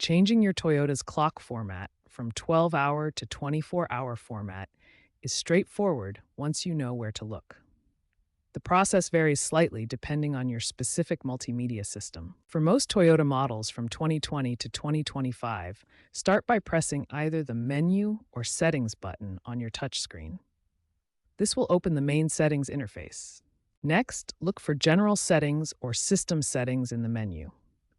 Changing your Toyota's clock format from 12-hour to 24-hour format is straightforward once you know where to look. The process varies slightly depending on your specific multimedia system. For most Toyota models from 2020 to 2025, start by pressing either the Menu or Settings button on your touchscreen. This will open the main settings interface. Next, look for General Settings or System Settings in the menu.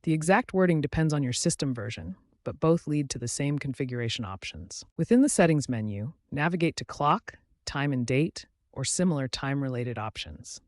The exact wording depends on your system version, but both lead to the same configuration options. Within the Settings menu, navigate to Clock, Time and Date, or similar time-related options.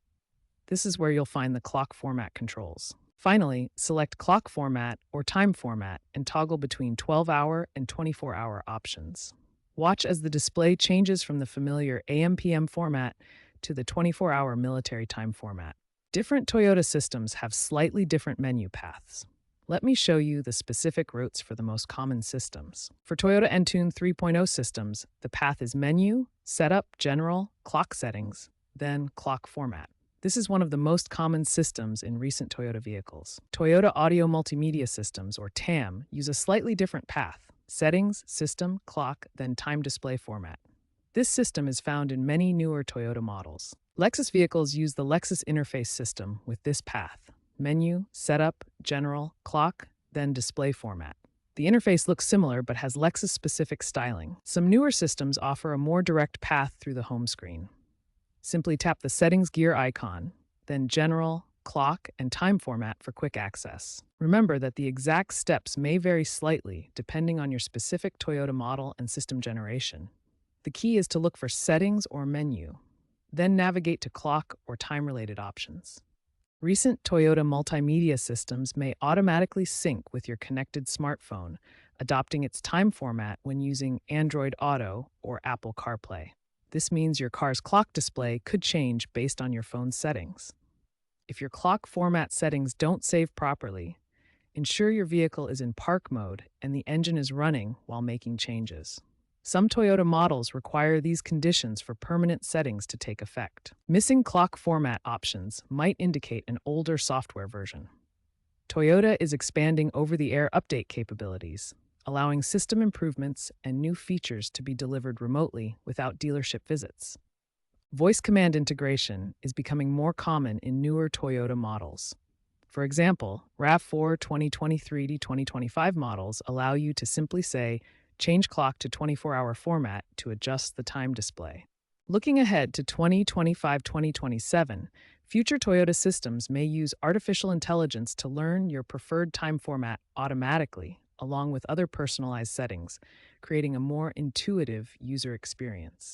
This is where you'll find the clock format controls. Finally, select Clock Format or Time Format and toggle between 12-hour and 24-hour options. Watch as the display changes from the familiar AM/PM format to the 24-hour military time format. Different Toyota systems have slightly different menu paths. Let me show you the specific routes for the most common systems. For Toyota Entune 3.0 systems, the path is Menu, Setup, General, Clock Settings, then Clock Format. This is one of the most common systems in recent Toyota vehicles. Toyota Audio Multimedia Systems, or TAM, use a slightly different path: Settings, System, Clock, then Time Display Format. This system is found in many newer Toyota models. Lexus vehicles use the Lexus Interface System with this path: Menu, Setup, General, Clock, then Display Format. The interface looks similar but has Lexus-specific styling. Some newer systems offer a more direct path through the home screen. Simply tap the Settings gear icon, then General, Clock, and Time Format for quick access. Remember that the exact steps may vary slightly depending on your specific Toyota model and system generation. The key is to look for Settings or Menu, then navigate to Clock or time-related options. Recent Toyota multimedia systems may automatically sync with your connected smartphone, adopting its time format when using Android Auto or Apple CarPlay. This means your car's clock display could change based on your phone's settings. If your clock format settings don't save properly, ensure your vehicle is in park mode and the engine is running while making changes. Some Toyota models require these conditions for permanent settings to take effect. Missing clock format options might indicate an older software version. Toyota is expanding over-the-air update capabilities, allowing system improvements and new features to be delivered remotely without dealership visits. Voice command integration is becoming more common in newer Toyota models. For example, RAV4 2023 to 2025 models allow you to simply say, "Change clock to 24-hour format" to adjust the time display. Looking ahead to 2025-2027, future Toyota systems may use artificial intelligence to learn your preferred time format automatically, along with other personalized settings, creating a more intuitive user experience.